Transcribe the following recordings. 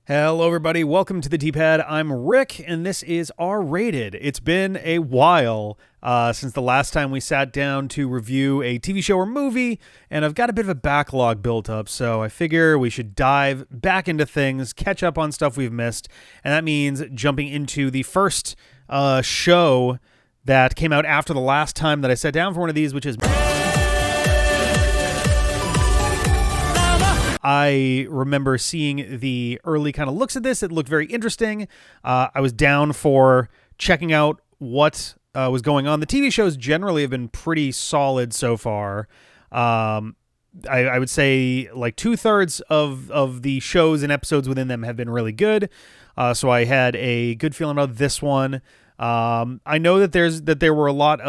Hello, everybody. Welcome to the D-Pad. I'm Rick, and this is R-Rated. It's been a while since the last time we sat down to review a TV show or movie, and I've got a bit of a backlog built up, so I figure we should dive back into things, catch up on stuff we've missed, and that means jumping into the first show that came out after the last time that I sat down for one of these, which is... I remember seeing the early kind of looks at this. It looked very interesting. I was down for checking out what was going on. The TV shows generally have been pretty solid so far. I would say like 2/3 of the shows and episodes within them have been really good. So I had a good feeling about this one. I know that there were a lot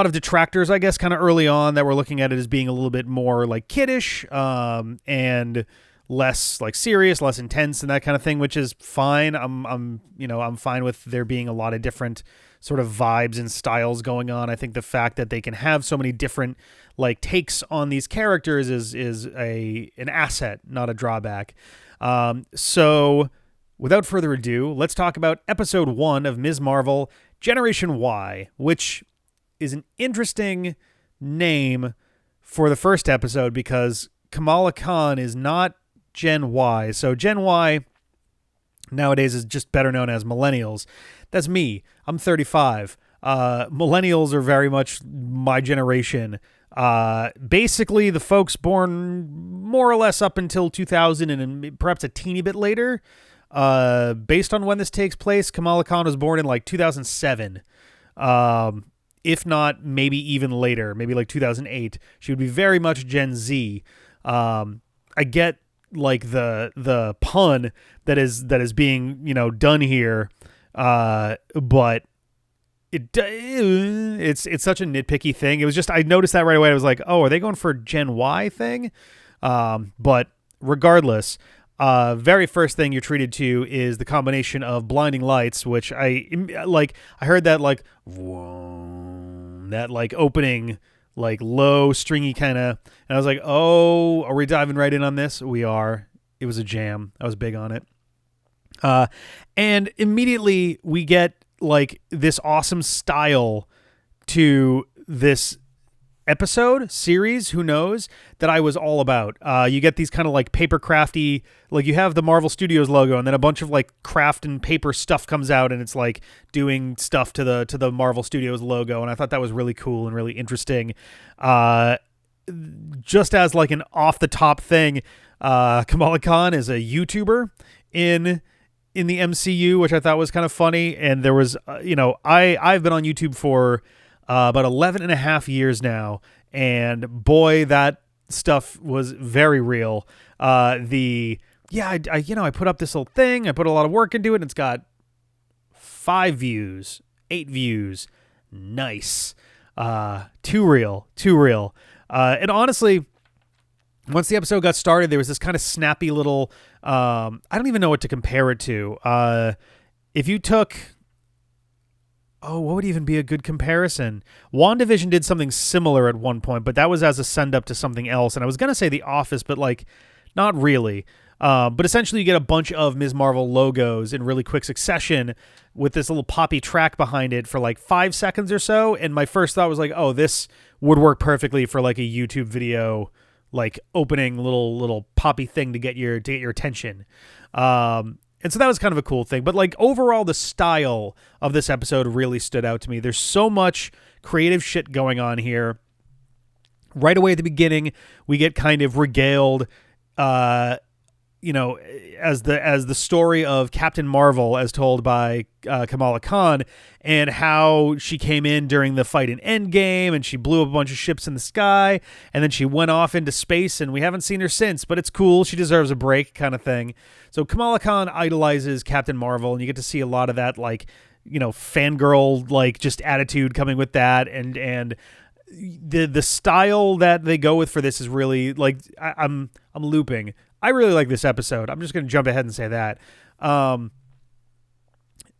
of detractors, I guess, kind of early on that were looking at it as being a little bit more like kiddish and less like serious, less intense, and that kind of thing, which is fine. I'm fine with there being a lot of different sort of vibes and styles going on. I think the fact that they can have so many different like takes on these characters is an asset, not a drawback. So without further ado, let's talk about episode 1 of Ms. Marvel, Generation Y, which is an interesting name for the first episode because Kamala Khan is not Gen Y. So Gen Y nowadays is just better known as millennials. That's me. I'm 35. Millennials are very much my generation. Basically the folks born more or less up until 2000 and perhaps a teeny bit later. Based on when this takes place, Kamala Khan was born in like 2007. If not, maybe even later, maybe like 2008. She would be very much Gen Z. I get like the pun that is being done here, but it's such a nitpicky thing. It was just I noticed that right away. I was like, oh, are they going for a Gen Y thing? But regardless. Very first thing you're treated to is the combination of blinding lights, which I heard that like that like opening like low stringy kind of, and I was like, oh, are we diving right in on this? We are. It was a jam. I was big on it. And immediately we get like this awesome style to this episode series, who knows, that I was all about. You get these kind of like paper crafty, like you have the Marvel Studios logo and then a bunch of like craft and paper stuff comes out and it's like doing stuff to the Marvel Studios logo, and I thought that was really cool and really interesting. Just as like an off the top thing, Kamala Khan is a YouTuber in the MCU, which I thought was kind of funny. And there was I've been on YouTube for about 11 and a half years now, and boy, that stuff was very real. I put up this little thing, I put a lot of work into it, and it's got 5 views, 8 views. Nice. Too real. And honestly, once the episode got started, there was this kind of snappy little, I don't even know what to compare it to. If you took... Oh, what would even be a good comparison? WandaVision did something similar at one point, but that was as a send-up to something else. And I was going to say The Office, but like, not really. But essentially you get a bunch of Ms. Marvel logos in really quick succession with this little poppy track behind it for like 5 seconds or so. And my first thought was like, oh, this would work perfectly for like a YouTube video, like opening little poppy thing to get your attention. And so that was kind of a cool thing. But like overall, the style of this episode really stood out to me. There's so much creative shit going on here. Right away at the beginning, we get kind of regaled, as the story of Captain Marvel as told by Kamala Khan, and how she came in during the fight in Endgame and she blew up a bunch of ships in the sky and then she went off into space and we haven't seen her since, but it's cool. She deserves a break kind of thing. So Kamala Khan idolizes Captain Marvel, and you get to see a lot of that, like, fangirl, like just attitude coming with that. And the style that they go with for this is really like, I'm looping. I really like this episode. I'm just going to jump ahead and say that.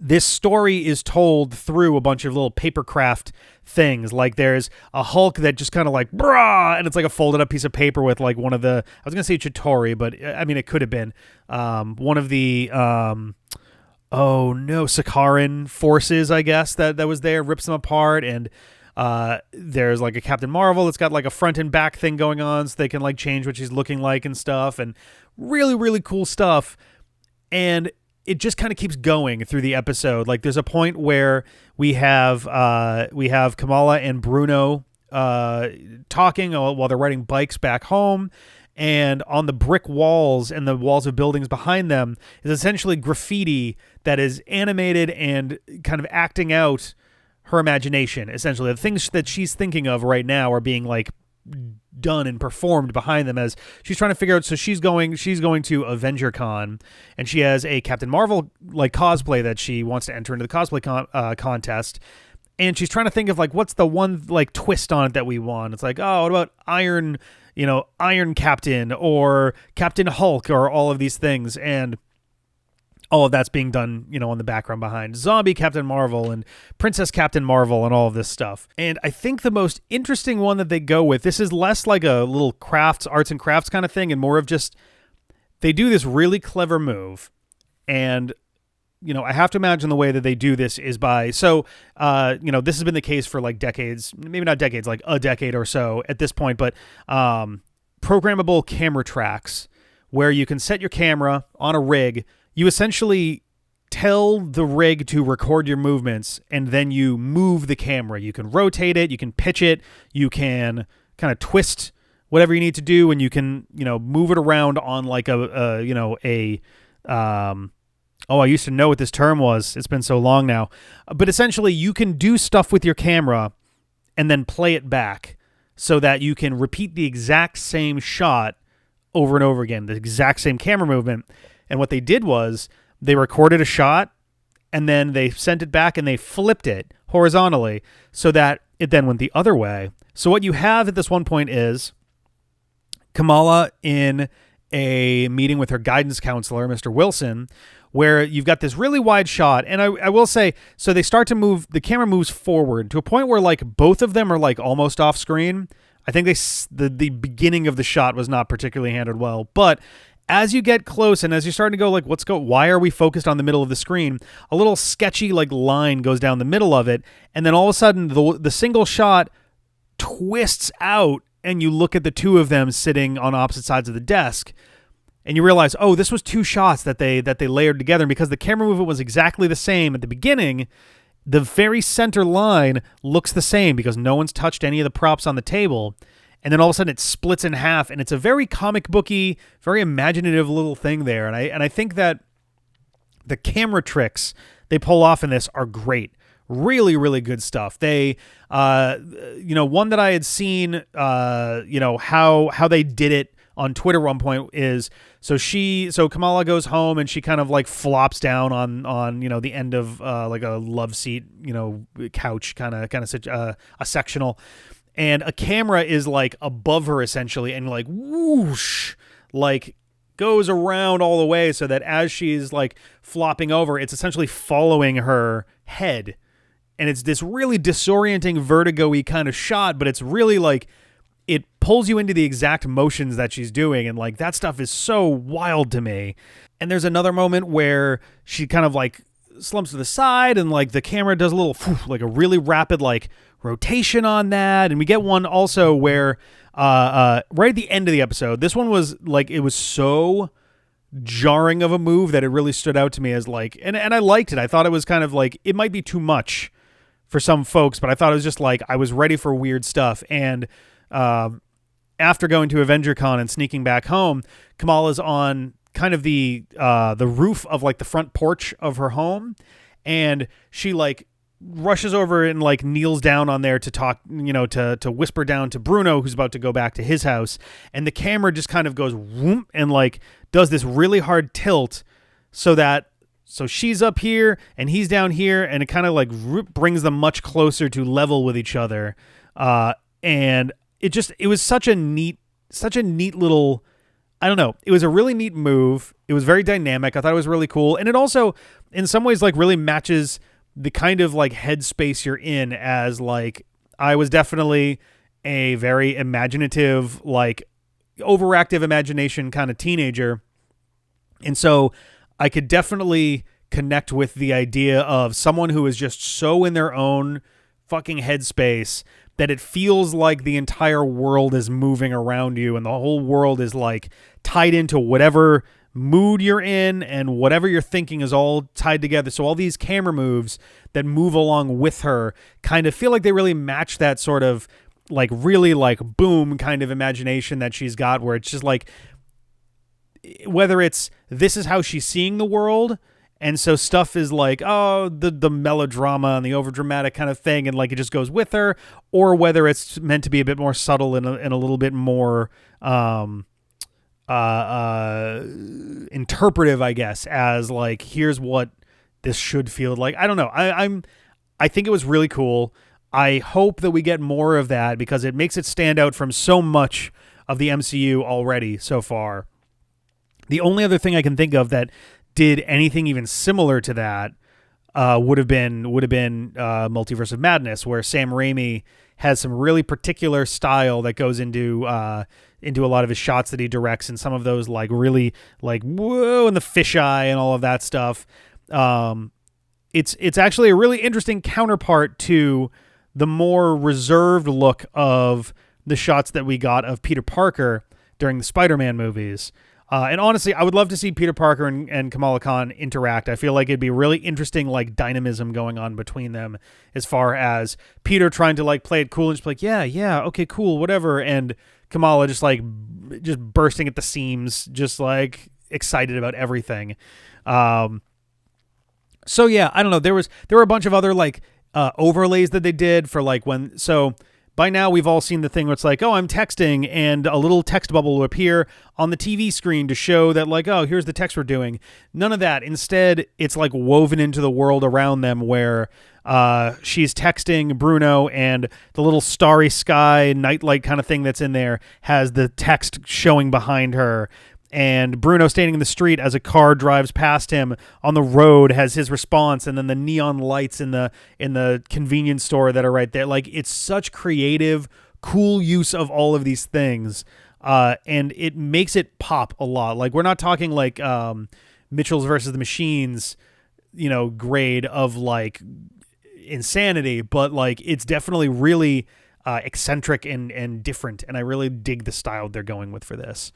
this story is told through a bunch of little papercraft things. Like there's a Hulk that just kind of like, brah, and it's like a folded up piece of paper with like one of the, I was going to say Chitauri, but I mean, it could have been one of the, Sakaran forces, I guess, that was there, rips them apart. And there's like a Captain Marvel that's got like a front and back thing going on so they can like change what she's looking like and stuff. And really, really cool stuff. And it just kind of keeps going through the episode. Like there's a point where we have Kamala and Bruno talking while they're riding bikes back home, and on the brick walls and the walls of buildings behind them is essentially graffiti that is animated and kind of acting out her imagination. Essentially, the things that she's thinking of right now are being like done and performed behind them as she's trying to figure out. So she's going to Avenger Con, and she has a Captain Marvel like cosplay that she wants to enter into the cosplay contest, and she's trying to think of like what's the one like twist on it that we want. It's like, oh, what about Iron Captain or Captain Hulk or all of these things, and all of that's being done, on the background behind Zombie Captain Marvel and Princess Captain Marvel and all of this stuff. And I think the most interesting one that they go with, this is less like a little arts and crafts kind of thing, and more of just, they do this really clever move. And, I have to imagine the way that they do this is by, this has been the case for like decades, maybe not decades, like a decade or so at this point, but programmable camera tracks where you can set your camera on a rig. You essentially tell the rig to record your movements, and then you move the camera. You can rotate it, you can pitch it, you can kind of twist whatever you need to do, and you can, move it around on like I used to know what this term was. It's been so long now. But essentially, you can do stuff with your camera and then play it back so that you can repeat the exact same shot over and over again, the exact same camera movement. And what they did was they recorded a shot, and then they sent it back and they flipped it horizontally so that it then went the other way. So what you have at this one point is Kamala in a meeting with her guidance counselor, Mr. Wilson, where you've got this really wide shot. And I will say, so they start to move, the camera moves forward to a point where like both of them are like almost off screen. I think the beginning of the shot was not particularly handled well, but as you get close and as you're starting to go like, why are we focused on the middle of the screen? A little sketchy like line goes down the middle of it. And then all of a sudden the single shot twists out, and you look at the two of them sitting on opposite sides of the desk, and you realize, oh, this was two shots that they layered together. And because the camera movement was exactly the same at the beginning, the very center line looks the same because no one's touched any of the props on the table. And then all of a sudden it splits in half, and it's a very comic booky, very imaginative little thing there. And I think that the camera tricks they pull off in this are great. Really, really good stuff. They, one that I had seen, how they did it on Twitter at one point is, so Kamala goes home and she kind of like flops down on the end of like a love seat, couch kind of a sectional. And a camera is like above her essentially, and like whoosh, like goes around all the way so that as she's like flopping over, it's essentially following her head. And it's this really disorienting, vertigo-y kind of shot, but it's really like it pulls you into the exact motions that she's doing. And like that stuff is so wild to me. And there's another moment where she kind of like slumps to the side, and like the camera does a little like a really rapid like rotation on that. And we get one also where right at the end of the episode, this one was like, it was so jarring of a move that it really stood out to me as like, and I liked it. I thought it was kind of like, it might be too much for some folks, but I thought it was just like, I was ready for weird stuff. And after going to Avenger Con and sneaking back home, Kamala's on kind of the roof of like the front porch of her home, and she like rushes over and like kneels down on there to talk, to whisper down to Bruno, who's about to go back to his house. And the camera just kind of goes whoop and like does this really hard tilt so she's up here and he's down here, and it kind of like brings them much closer to level with each other. And it was such a neat little I don't know. It was a really neat move. It was very dynamic. I thought it was really cool. And it also, in some ways, like really matches the kind of like headspace you're in, as like, I was definitely a very imaginative, like overactive imagination kind of teenager. And so I could definitely connect with the idea of someone who is just so in their own fucking headspace that it feels like the entire world is moving around you and the whole world is like tied into whatever mood you're in, and whatever you're thinking is all tied together. So all these camera moves that move along with her kind of feel like they really match that sort of like really like boom kind of imagination that she's got, where it's just like, whether it's this is how she's seeing the world, and so stuff is like, oh, the melodrama and the overdramatic kind of thing, and like it just goes with her, or whether it's meant to be a bit more subtle and a little bit more interpretive, I guess, as like, here's what this should feel like. I don't know. I think it was really cool. I hope that we get more of that, because it makes it stand out from so much of the MCU already so far. The only other thing I can think of that did anything even similar to that would have been Multiverse of Madness, where Sam Raimi has some really particular style that goes into a lot of his shots that he directs, and some of those like really like whoa, and the fisheye and all of that stuff. It's actually a really interesting counterpart to the more reserved look of the shots that we got of Peter Parker during the Spider-Man movies. And honestly, I would love to see Peter Parker and Kamala Khan interact. I feel like it'd be really interesting, like dynamism going on between them, as far as Peter trying to like play it cool and just be like, yeah, okay, cool, whatever, and Kamala just bursting at the seams, just like excited about everything. So yeah, I don't know. There were a bunch of other like overlays that they did for like when so. By now, we've all seen the thing where it's like, oh, I'm texting, and a little text bubble will appear on the TV screen to show that, like, oh, here's the text we're doing. None of that. Instead, it's like woven into the world around them, where she's texting Bruno, and the little starry sky nightlight kind of thing that's in there has the text showing behind her. And Bruno standing in the street as a car drives past him on the road has his response, and then the neon lights in the convenience store that are right there. Like, it's such creative, cool use of all of these things, and it makes it pop a lot. Like, we're not talking like Mitchell's versus the Machines, grade of like insanity, but like it's definitely really eccentric and different, and I really dig the style they're going with for this.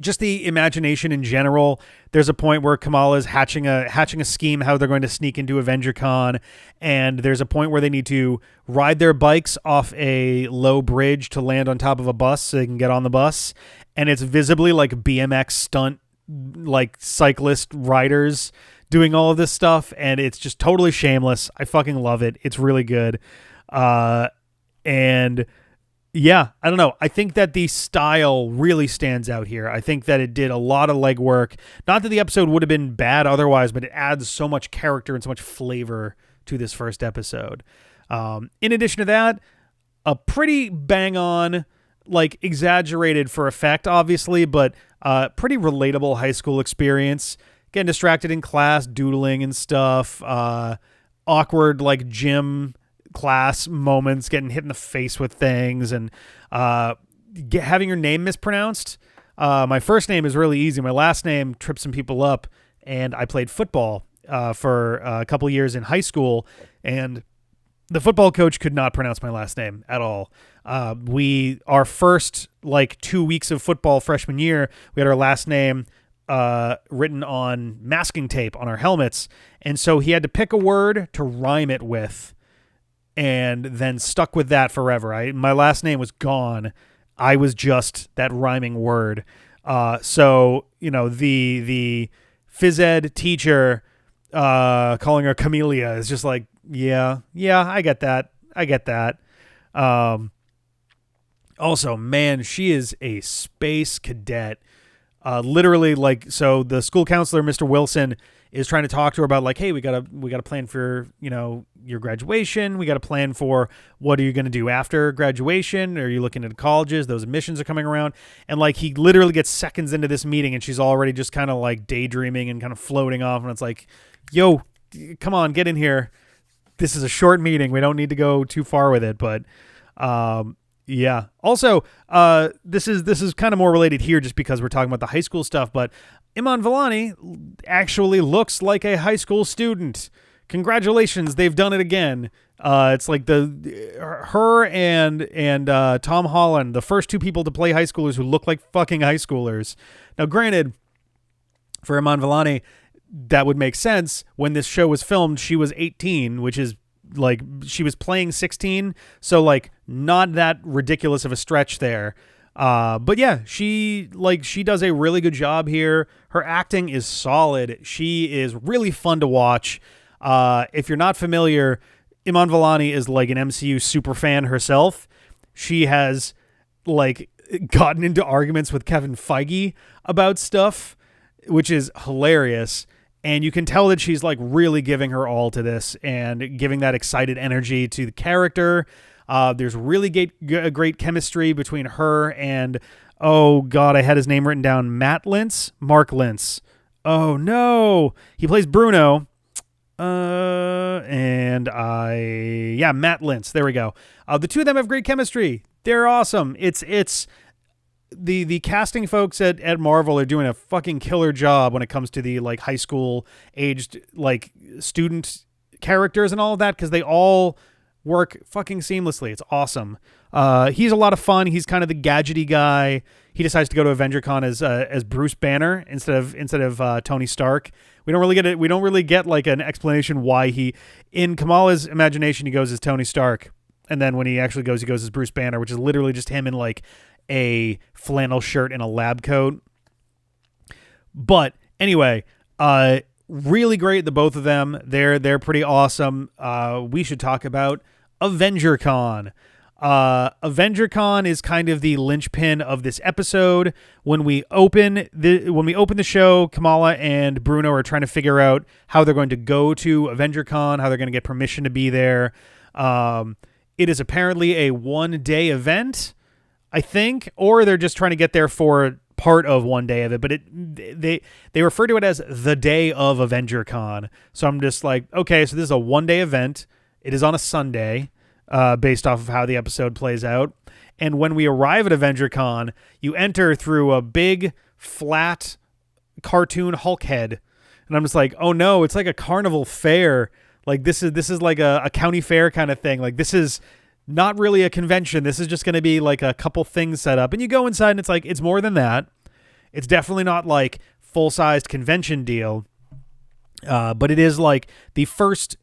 Just the imagination in general. There's a point where Kamala's hatching a scheme how they're going to sneak into Avenger Con, and there's a point where they need to ride their bikes off a low bridge to land on top of a bus so they can get on the bus, and it's visibly like BMX stunt, like cyclist riders doing all of this stuff, and it's just totally shameless. I fucking love it. It's really good. And yeah, I don't know. I think that the style really stands out here. I think that it did a lot of legwork. Not that the episode would have been bad otherwise, but it adds so much character and so much flavor to this first episode. In addition to that, a pretty bang on, like exaggerated for effect, obviously, but pretty relatable high school experience. Getting distracted in class, doodling and stuff. Awkward, like gym class moments, getting hit in the face with things, and having your name mispronounced. My first name is really easy. My last name trips some people up, and I played football for a couple years in high school, and the football coach could not pronounce my last name at all. Our first like 2 weeks of football freshman year, we had our last name written on masking tape on our helmets, and so he had to pick a word to rhyme it with, and then stuck with that forever. My last name was gone. I was just that rhyming word. So the phys ed teacher calling her Camellia is just like, yeah, I get that. Also, man, she is a space cadet. Literally, like, so the school counselor, Mr. Wilson, is trying to talk to her about like, hey, we gotta plan for, you know, your graduation. We got to plan for what are you going to do after graduation? Are you looking at colleges? Those admissions are coming around. And like, he literally gets seconds into this meeting and she's already just kind of like daydreaming and kind of floating off. And it's like, yo, come on, get in here. This is a short meeting. We don't need to go too far with it. But, yeah. Also, this is kind of more related here just because we're talking about the high school stuff, but Iman Vellani actually looks like a high school student. Congratulations, they've done it again. It's like her and Tom Holland, the first two people to play high schoolers who look like fucking high schoolers. Now, granted, for Iman Vellani, that would make sense. When this show was filmed, she was 18, which is like she was playing 16, so like not that ridiculous of a stretch there. But yeah, she does a really good job here. Her acting is solid. She is really fun to watch. If you're not familiar, Iman Vellani is like an MCU super fan herself. She has like gotten into arguments with Kevin Feige about stuff, which is hilarious. And you can tell that she's like really giving her all to this and giving that excited energy to the character. There's really great chemistry between her and, oh God, I had his name written down. Matt Lintz? Mark Lintz. Oh no. He plays Bruno. Matt Lintz. There we go. The two of them have great chemistry. They're awesome. It's the casting folks at Marvel are doing a fucking killer job when it comes to the like high school aged like student characters and all of that, because they all work fucking seamlessly. It's awesome. He's a lot of fun. He's kind of the gadgety guy. He decides to go to Avenger Con as Bruce Banner instead of Tony Stark. We don't really get like an explanation why he, in Kamala's imagination, he goes as Tony Stark, and then when he actually goes, he goes as Bruce Banner, which is literally just him in like a flannel shirt and a lab coat. But anyway, really great, the both of them. They're pretty awesome. We should talk about Avenger Con. Avenger Con is kind of the linchpin of this episode. When we open the show, Kamala and Bruno are trying to figure out how they're going to go to Avenger Con, how they're going to get permission to be there. It is apparently a 1-day event, I think, or they're just trying to get there for part of 1 day of it, but they refer to it as the day of Avenger Con. So I'm just like, okay, so this is a 1-day event. It is on a Sunday, based off of how the episode plays out. And when we arrive at Avenger Con, you enter through a big, flat, cartoon Hulk head. And I'm just like, oh no, it's like a carnival fair. Like this is like a county fair kind of thing. Like this is not really a convention. This is just going to be like a couple things set up. And you go inside and it's like, it's more than that. It's definitely not like full-sized convention deal. But it is like the first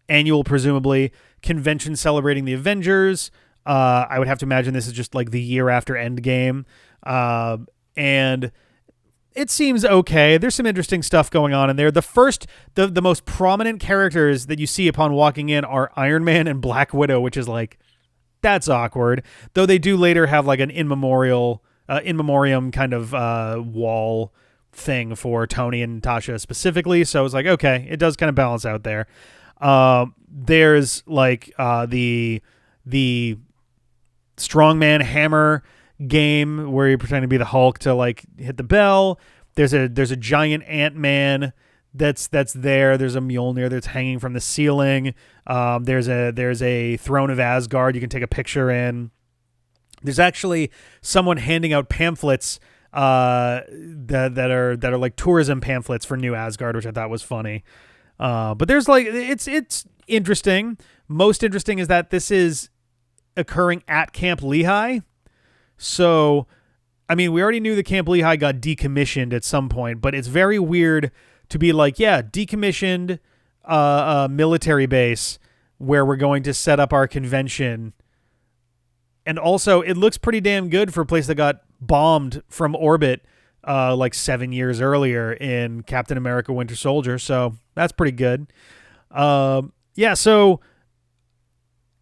annual, presumably, convention celebrating the Avengers. I would have to imagine this is just like the year after Endgame. And it seems okay. There's some interesting stuff going on in there. The most prominent characters that you see upon walking in are Iron Man and Black Widow, which is like, that's awkward. Though they do later have like an in memoriam kind of wall thing for Tony and Natasha specifically. So it's like, okay, it does kind of balance out there. There's like the strongman hammer game where you pretend to be the Hulk to like hit the bell. There's a giant Ant-Man that's there. There's a Mjolnir that's hanging from the ceiling. There's a throne of Asgard you can take a picture in. There's actually someone handing out pamphlets that are like tourism pamphlets for New Asgard, which I thought was funny. But there's like it's interesting. Most interesting is that this is occurring at Camp Lehigh. So, I mean, we already knew that Camp Lehigh got decommissioned at some point, but it's very weird to be like, yeah, decommissioned military base where we're going to set up our convention. And also, it looks pretty damn good for a place that got bombed from orbit like 7 years earlier in Captain America Winter Soldier. So that's pretty good. Yeah, so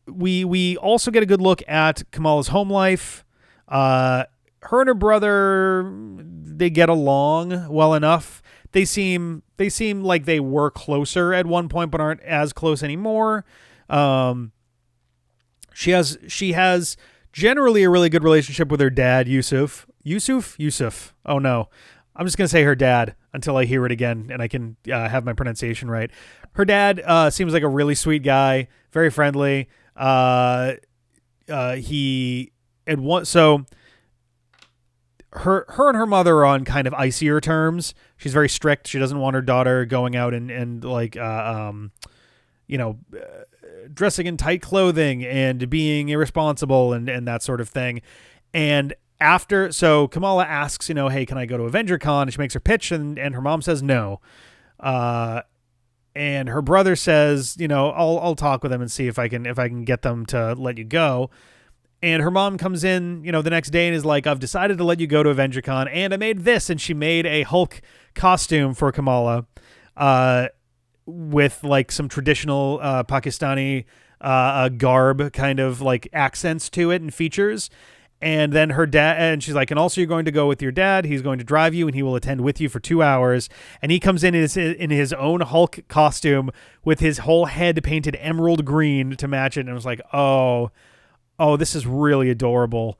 we also get a good look at Kamala's home life. Her and her brother, they get along well enough. They seem like they were closer at one point, but aren't as close anymore. She has generally a really good relationship with her dad, Yusuf. Oh no, I'm just gonna say her dad until I hear it again and I can have my pronunciation right. Her dad seems like a really sweet guy, very friendly. He at one so. Her and her mother are on kind of icier terms. She's very strict. She doesn't want her daughter going out and like, dressing in tight clothing and being irresponsible and that sort of thing. And so Kamala asks, hey, can I go to Avenger Con? And she makes her pitch and her mom says no. And her brother says, I'll talk with them and see if I can get them to let you go. And her mom comes in, the next day and is like, I've decided to let you go to Avenger Con, and I made this. And she made a Hulk costume for Kamala with like some traditional Pakistani garb kind of like accents to it and features. And then her dad, and she's like, and also you're going to go with your dad. He's going to drive you and he will attend with you for 2 hours. And he comes in his own Hulk costume with his whole head painted emerald green to match it. And I was like, oh, this is really adorable.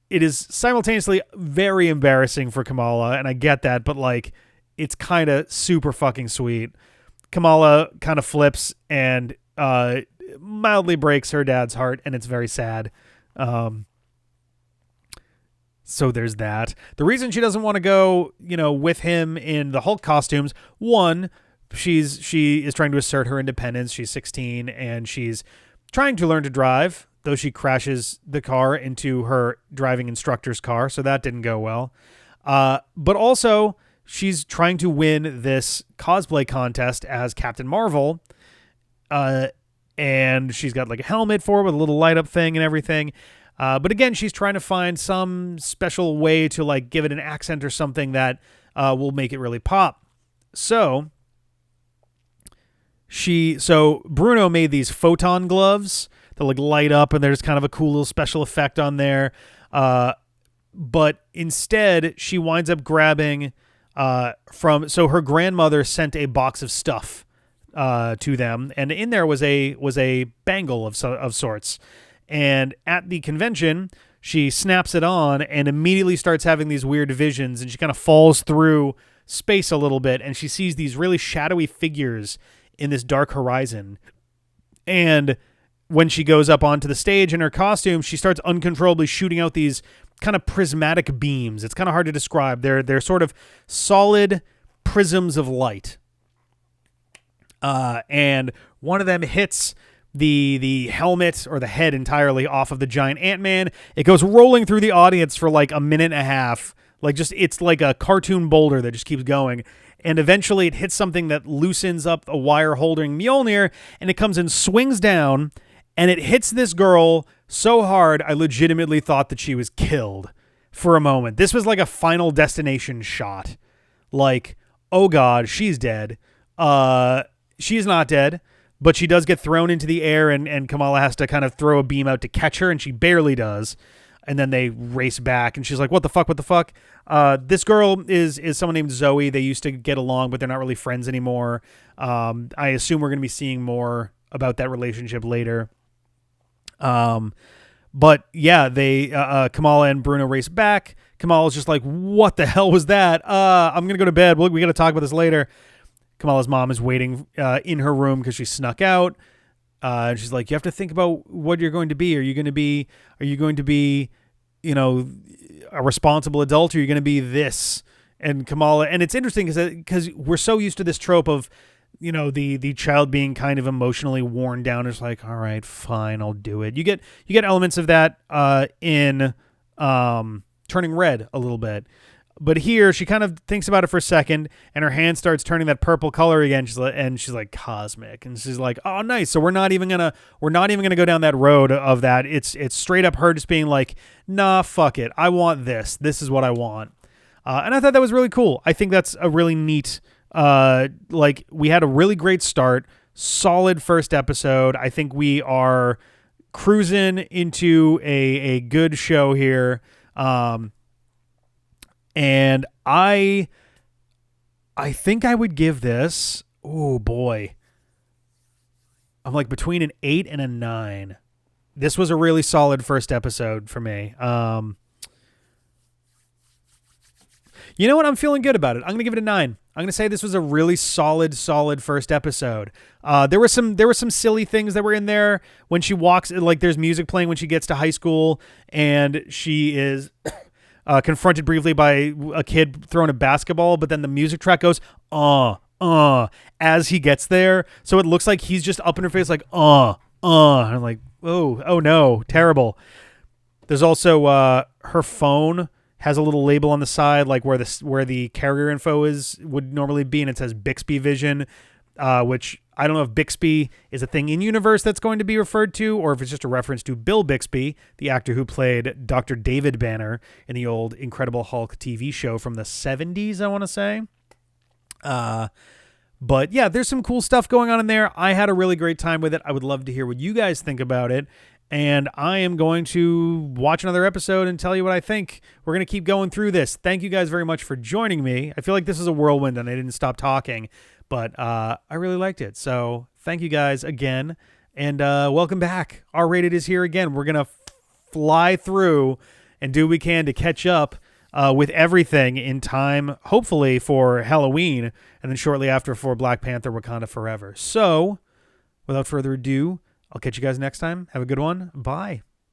It is simultaneously very embarrassing for Kamala, and I get that, but like, it's kind of super fucking sweet. Kamala kind of flips and mildly breaks her dad's heart, and it's very sad. So there's that. The reason she doesn't want to go, with him in the Hulk costumes, one, she is trying to assert her independence. She's 16, and she's trying to learn to drive, though she crashes the car into her driving instructor's car, so that didn't go well. But also, she's trying to win this cosplay contest as Captain Marvel, and she's got like a helmet for it with a little light up thing and everything. But again, she's trying to find some special way to like give it an accent or something that will make it really pop. So Bruno made these photon gloves that like light up, and there's kind of a cool little special effect on there. But instead, she winds up grabbing so her grandmother sent a box of stuff to them, and in there was a bangle of sorts. And at the convention, she snaps it on and immediately starts having these weird visions, and she kind of falls through space a little bit, and she sees these really shadowy figures in this dark horizon. And when she goes up onto the stage in her costume, she starts uncontrollably shooting out these kind of prismatic beams. It's kind of hard to describe. They're sort of solid prisms of light. And one of them hits the helmet or the head entirely off of the giant Ant-Man. It goes rolling through the audience for like a minute and a half. It's like a cartoon boulder that just keeps going. And eventually it hits something that loosens up a wire holding Mjolnir, and it comes and swings down, and it hits this girl so hard I legitimately thought that she was killed for a moment. This was like a Final Destination shot. Like, oh God, she's dead. She's not dead, but she does get thrown into the air, and Kamala has to kind of throw a beam out to catch her, and she barely does. And then they race back, and she's like, what the fuck? This girl is someone named Zoe. They used to get along, but they're not really friends anymore. I assume we're going to be seeing more about that relationship later. But yeah, Kamala and Bruno race back. Kamala's just like, what the hell was that? I'm going to go to bed. We got to talk about this later. Kamala's mom is waiting in her room because she snuck out. And she's like, you have to think about what you're going to be. Are you going to be, a responsible adult? Or are you going to be this? And Kamala, and it's interesting because we're so used to this trope of, the child being kind of emotionally worn down. It's like, all right, fine, I'll do it. You get elements of that in Turning Red a little bit. But here, she kind of thinks about it for a second, and her hand starts turning that purple color again. She's like, cosmic, and she's like, oh, nice. So we're not even gonna go down that road of that. It's straight up her just being like, nah, fuck it. I want this. This is what I want. And I thought that was really cool. I think that's a really neat. We had a really great start, solid first episode. I think we are cruising into a good show here. And I think I would give this, oh boy, I'm like between an 8 and a 9. This was a really solid first episode for me. You know what? I'm feeling good about it. I'm going to give it a 9. I'm going to say this was a really solid first episode. There were some silly things that were in there when she walks, like there's music playing when she gets to high school and she is confronted briefly by a kid throwing a basketball, but then the music track goes, as he gets there. So it looks like he's just up in her face like, And I'm like, oh no, terrible. There's also her phone has a little label on the side, like where the carrier info would normally be, and it says Bixby Vision, which I don't know if Bixby is a thing in universe that's going to be referred to, or if it's just a reference to Bill Bixby, the actor who played Dr. David Banner in the old Incredible Hulk TV show from the 70s, I want to say. But yeah, there's some cool stuff going on in there. I had a really great time with it. I would love to hear what you guys think about it. And I am going to watch another episode and tell you what I think. We're going to keep going through this. Thank you guys very much for joining me. I feel like this is a whirlwind and I didn't stop talking, but I really liked it. So thank you guys again. And welcome back. R-Rated is here again. We're going to fly through and do what we can to catch up with everything in time, hopefully for Halloween, and then shortly after for Black Panther Wakanda Forever. So without further ado, I'll catch you guys next time. Have a good one. Bye.